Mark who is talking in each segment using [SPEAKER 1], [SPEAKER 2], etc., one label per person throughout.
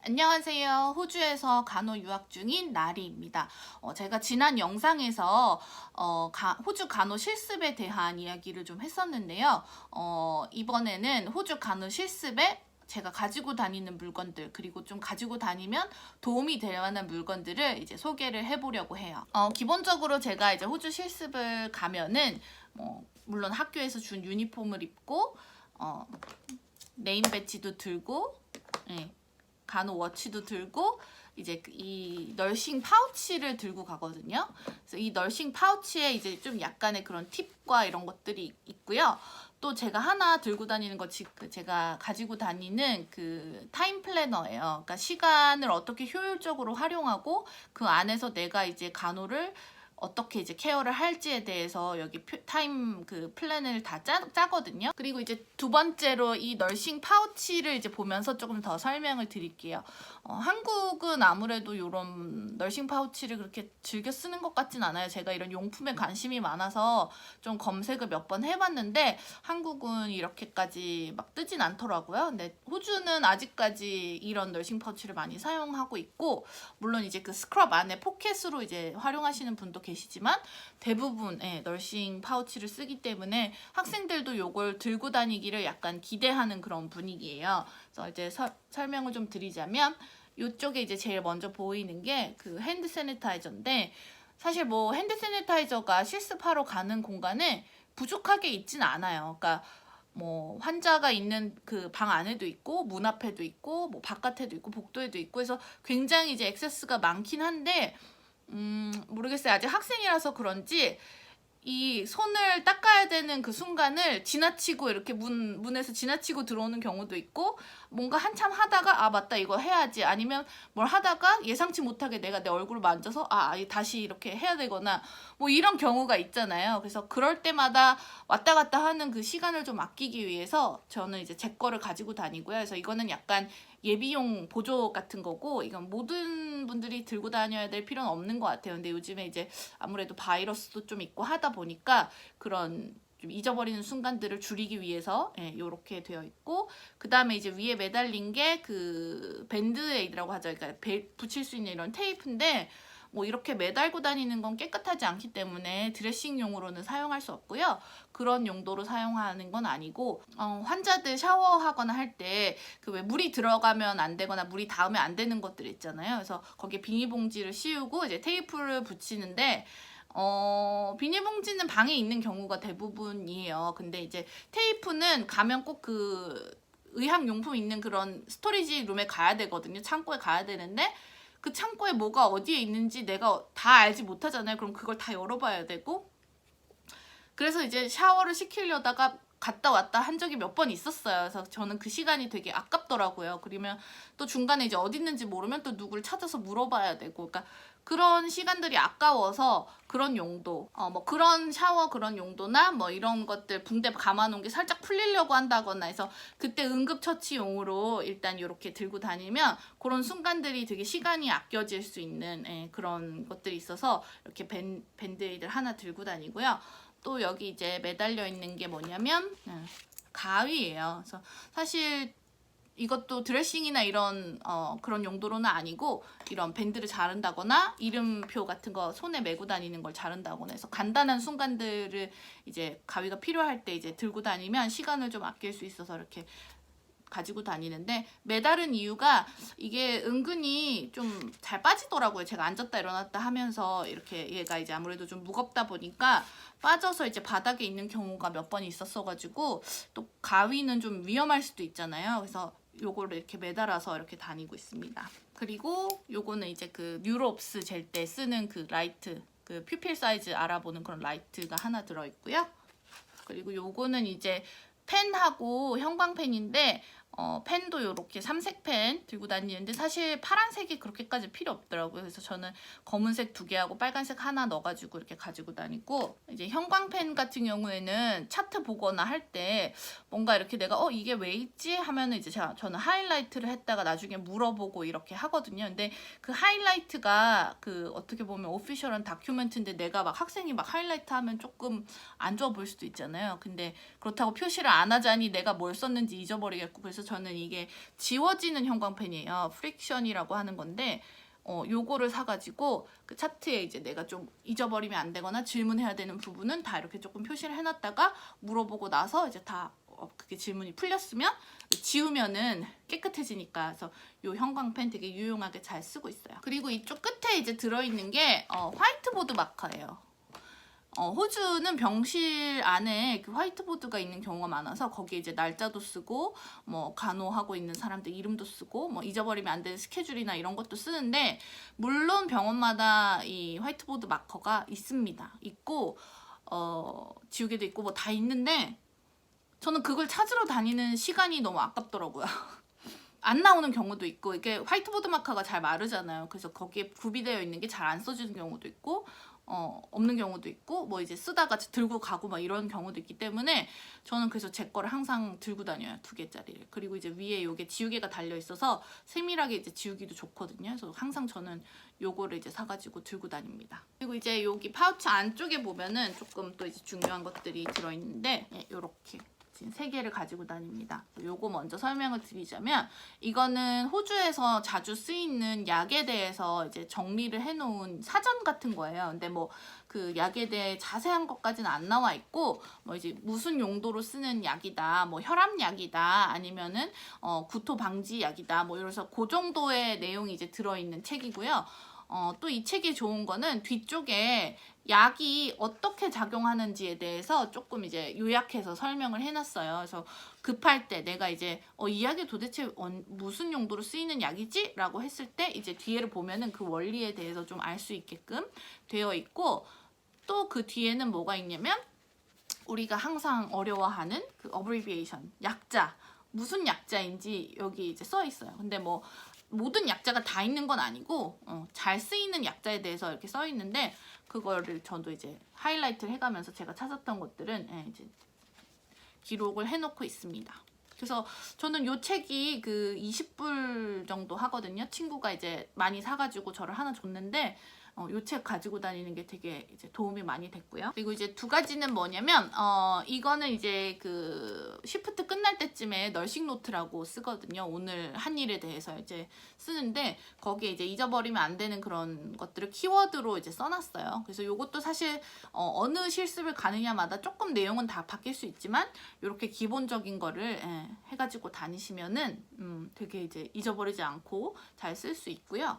[SPEAKER 1] 안녕하세요. 호주에서 간호 유학 중인 나리입니다. 제가 지난 영상에서 호주 간호 실습에 대한 이야기를 좀 했었는데요. 이번에는 호주 간호 실습에 제가 가지고 다니는 물건들, 그리고 좀 가지고 다니면 도움이 될 만한 물건들을 이제 소개를 해보려고 해요. 기본적으로 제가 이제 호주 실습을 가면은 물론 학교에서 준 유니폼을 입고 네임 배지도 들고, 예, 간호 워치도 들고 이제 이 널싱 파우치를 들고 가거든요. 그래서 이 널싱 파우치에 이제 좀 약간의 그런 팁과 이런 것들이 있고요. 또 제가 하나 들고 다니는 거 제가 가지고 다니는 그 타임 플래너예요. 그러니까 시간을 어떻게 효율적으로 활용하고 그 안에서 내가 이제 간호를 어떻게 이제 케어를 할지에 대해서 여기 타임 그 플랜을 다 짜거든요. 그리고 이제 두 번째로 이 널싱 파우치를 이제 보면서 조금 더 설명을 드릴게요. 한국은 아무래도 이런 널싱 파우치를 그렇게 즐겨 쓰는 것 같진 않아요. 제가 이런 용품에 관심이 많아서 좀 검색을 몇 번 해봤는데 한국은 이렇게까지 막 뜨진 않더라고요. 근데 호주는 아직까지 이런 널싱 파우치를 많이 사용하고 있고, 물론 이제 그 스크럽 안에 포켓으로 이제 활용하시는 분도 계시지만 대부분 널싱 파우치를 쓰기 때문에 학생들도 요걸 들고 다니기를 약간 기대하는 그런 분위기예요. 그래서 이제 설명을 좀 드리자면, 이쪽에 이제 제일 먼저 보이는 게 그 핸드 세니타이저인데, 사실 뭐 핸드 세니타이저가 실습하러 가는 공간에 부족하게 있진 않아요. 그러니까 뭐 환자가 있는 그 방 안에도 있고 문 앞에도 있고 뭐 바깥에도 있고 복도에도 있고 해서 굉장히 이제 액세스가 많긴 한데, 모르겠어요. 아직 학생이라서 그런지 이 손을 닦아야 되는 그 순간을 지나치고 이렇게 문에서 지나치고 들어오는 경우도 있고, 뭔가 한참 하다가 아 맞다 이거 해야지, 아니면 뭘 하다가 예상치 못하게 내가 내 얼굴을 만져서 다시 이렇게 해야 되거나 뭐 이런 경우가 있잖아요. 그래서 그럴 때마다 왔다 갔다 하는 그 시간을 좀 아끼기 위해서 저는 이제 제 거를 가지고 다니고요. 그래서 이거는 약간 예비용 보조 같은 거고, 이건 모든 분들이 들고 다녀야 될 필요는 없는 것 같아요. 근데 요즘에 이제 아무래도 바이러스도 좀 있고 하다 보니까 그런 좀 잊어버리는 순간들을 줄이기 위해서 이렇게 되어 있고, 그 다음에 이제 위에 매달린 게 그 밴드에이드라고 하죠. 그러니까 붙일 수 있는 이런 테이프인데, 뭐 이렇게 매달고 다니는 건 깨끗하지 않기 때문에 드레싱용으로는 사용할 수 없고요. 그런 용도로 사용하는 건 아니고, 환자들 샤워하거나 할 때 그 왜 물이 들어가면 안 되거나 물이 닿으면 안 되는 것들 있잖아요. 그래서 거기에 비닐봉지를 씌우고 이제 테이프를 붙이는데, 비닐봉지는 방에 있는 경우가 대부분이에요. 근데 이제 테이프는 가면 꼭 그 의학용품 있는 그런 스토리지 룸에 가야 되거든요. 창고에 가야 되는데, 그 창고에 뭐가 어디에 있는지 내가 다 알지 못하잖아요. 그럼 그걸 다 열어봐야 되고, 그래서 이제 샤워를 시키려다가 갔다 왔다 한 적이 몇 번 있었어요. 그래서 저는 그 시간이 되게 아깝더라고요. 그러면 또 중간에 이제 어디 있는지 모르면 또 누구를 찾아서 물어봐야 되고, 그러니까 그런 시간들이 아까워서 그런 용도, 뭐 그런 샤워 그런 용도나 뭐 이런 것들 붕대 감아놓은 게 살짝 풀리려고 한다거나 해서 그때 응급처치용으로 일단 이렇게 들고 다니면 그런 순간들이 되게 시간이 아껴질 수 있는 그런 것들이 있어서 이렇게 밴드에이드를 하나 들고 다니고요. 또 여기 이제 매달려 있는 게 뭐냐면 가위예요. 그래서 사실 이것도 드레싱이나 이런 그런 용도로는 아니고, 이런 밴드를 자른다거나 이름표 같은 거 손에 메고 다니는 걸 자른다거나 해서 간단한 순간들을 이제 가위가 필요할 때 이제 들고 다니면 시간을 좀 아낄 수 있어서 이렇게 가지고 다니는데, 매달은 이유가 이게 은근히 좀 잘 빠지더라고요. 제가 앉았다 일어났다 하면서 이렇게 얘가 이제 아무래도 좀 무겁다 보니까 빠져서 이제 바닥에 있는 경우가 몇 번 있었어가지고, 또 가위는 좀 위험할 수도 있잖아요. 그래서 요거를 이렇게 매달아서 이렇게 다니고 있습니다. 그리고 요거는 이제 그 뉴롭스 젤 때 쓰는 그 라이트, 그 퓨필 사이즈 알아보는 그런 라이트가 하나 들어있고요. 그리고 요거는 이제 펜하고 형광펜인데, 펜도 이렇게 삼색 펜 들고 다니는데 사실 파란색이 그렇게까지 필요 없더라고요. 그래서 저는 검은색 2개하고 빨간색 하나 넣어가지고 이렇게 가지고 다니고, 이제 형광펜 같은 경우에는 차트 보거나 할 때 뭔가 이렇게 내가 이게 왜 있지 하면은 이제 저는 하이라이트를 했다가 나중에 물어보고 이렇게 하거든요. 근데 그 하이라이트가 그 어떻게 보면 오피셜한 다큐멘트인데, 내가 막 학생이 막 하이라이트 하면 조금 안 좋아 보일 수도 있잖아요. 근데 그렇다고 표시를 안 하자니 내가 뭘 썼는지 잊어버리겠고, 그래서 저는 이게 지워지는 형광펜이에요. 프릭션이라고 하는 건데 요거를 사가지고 그 차트에 이제 내가 좀 잊어버리면 안 되거나 질문해야 되는 부분은 다 이렇게 조금 표시를 해놨다가 물어보고 나서 이제 다 그게 질문이 풀렸으면 지우면은 깨끗해지니까. 그래서 요 형광펜 되게 유용하게 잘 쓰고 있어요. 그리고 이쪽 끝에 이제 들어있는 게 화이트보드 마커예요. 호주는 병실 안에 그 화이트보드가 있는 경우가 많아서 거기에 이제 날짜도 쓰고 뭐 간호하고 있는 사람들 이름도 쓰고 뭐 잊어버리면 안 되는 스케줄이나 이런 것도 쓰는데, 물론 병원마다 이 화이트보드 마커가 있습니다. 있고 지우개도 있고 뭐 다 있는데 저는 그걸 찾으러 다니는 시간이 너무 아깝더라고요. 안 나오는 경우도 있고, 이게 화이트보드 마커가 잘 마르잖아요. 그래서 거기에 구비되어 있는 게 잘 안 써지는 경우도 있고 없는 경우도 있고, 뭐 이제 쓰다가 들고 가고 막 이런 경우도 있기 때문에 저는 그래서 제 거를 항상 들고 다녀요. 2개짜리를. 그리고 이제 위에 요게 지우개가 달려 있어서 세밀하게 이제 지우기도 좋거든요. 그래서 항상 저는 요거를 이제 사가지고 들고 다닙니다. 그리고 이제 여기 파우치 안쪽에 보면은 조금 또 이제 중요한 것들이 들어있는데, 요렇게 3개를 가지고 다닙니다. 요거 먼저 설명을 드리자면, 이거는 호주에서 자주 쓰이는 약에 대해서 이제 정리를 해놓은 사전 같은 거예요. 근데 뭐 그 약에 대해 자세한 것까지는 안 나와 있고, 뭐 이제 무슨 용도로 쓰는 약이다, 뭐 혈압약이다, 아니면은 구토 방지 약이다, 뭐 이래서 그 정도의 내용이 이제 들어있는 책이고요. 또 이 책이 좋은 거는 뒤쪽에 약이 어떻게 작용하는지에 대해서 조금 이제 요약해서 설명을 해놨어요. 그래서 급할 때 내가 이제 이 약이 도대체 무슨 용도로 쓰이는 약이지? 라고 했을 때 이제 뒤에를 보면은 그 원리에 대해서 좀 알 수 있게끔 되어 있고, 또 그 뒤에는 뭐가 있냐면 우리가 항상 어려워하는 그 abbreviation, 약자, 무슨 약자인지 여기 이제 써 있어요. 근데 뭐 모든 약자가 다 있는 건 아니고 잘 쓰이는 약자에 대해서 이렇게 써 있는데, 그거를 저도 이제 하이라이트를 해가면서 제가 찾았던 것들은 이제 기록을 해놓고 있습니다. 그래서 저는 요 책이 그 20불 정도 하거든요. 친구가 이제 많이 사가지고 저를 하나 줬는데 요 책 가지고 다니는 게 되게 이제 도움이 많이 됐고요. 그리고 이제 2가지는 뭐냐면 이거는 이제 그 시프트 끝날 때쯤에 널싱 노트라고 쓰거든요. 오늘 한 일에 대해서 이제 쓰는데 거기에 이제 잊어버리면 안 되는 그런 것들을 키워드로 이제 써놨어요. 그래서 요것도 사실 어느 실습을 가느냐마다 조금 내용은 다 바뀔 수 있지만 이렇게 기본적인 거를 해가지고 다니시면은 되게 이제 잊어버리지 않고 잘 쓸 수 있고요.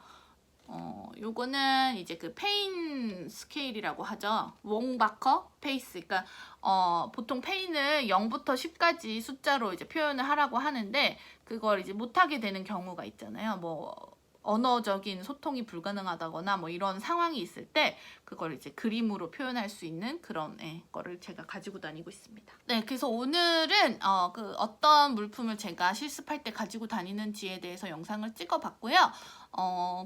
[SPEAKER 1] 요거는 이제 그 페인 스케일이라고 하죠. 웡바커 페이스. 그러니까 보통 페인을 0부터 10까지 숫자로 이제 표현을 하라고 하는데, 그걸 이제 못하게 되는 경우가 있잖아요. 뭐 언어적인 소통이 불가능하다거나 뭐 이런 상황이 있을 때 그걸 이제 그림으로 표현할 수 있는 그런 거를 제가 가지고 다니고 있습니다. 네, 그래서 오늘은 그 어떤 물품을 제가 실습할 때 가지고 다니는지에 대해서 영상을 찍어봤고요.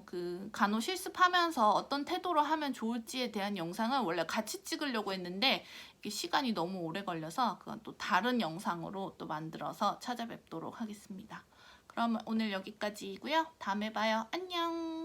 [SPEAKER 1] 그 간호 실습하면서 어떤 태도로 하면 좋을지에 대한 영상을 원래 같이 찍으려고 했는데 이게 시간이 너무 오래 걸려서 그건 또 다른 영상으로 또 만들어서 찾아뵙도록 하겠습니다. 그럼 오늘 여기까지이고요. 다음에 봐요. 안녕.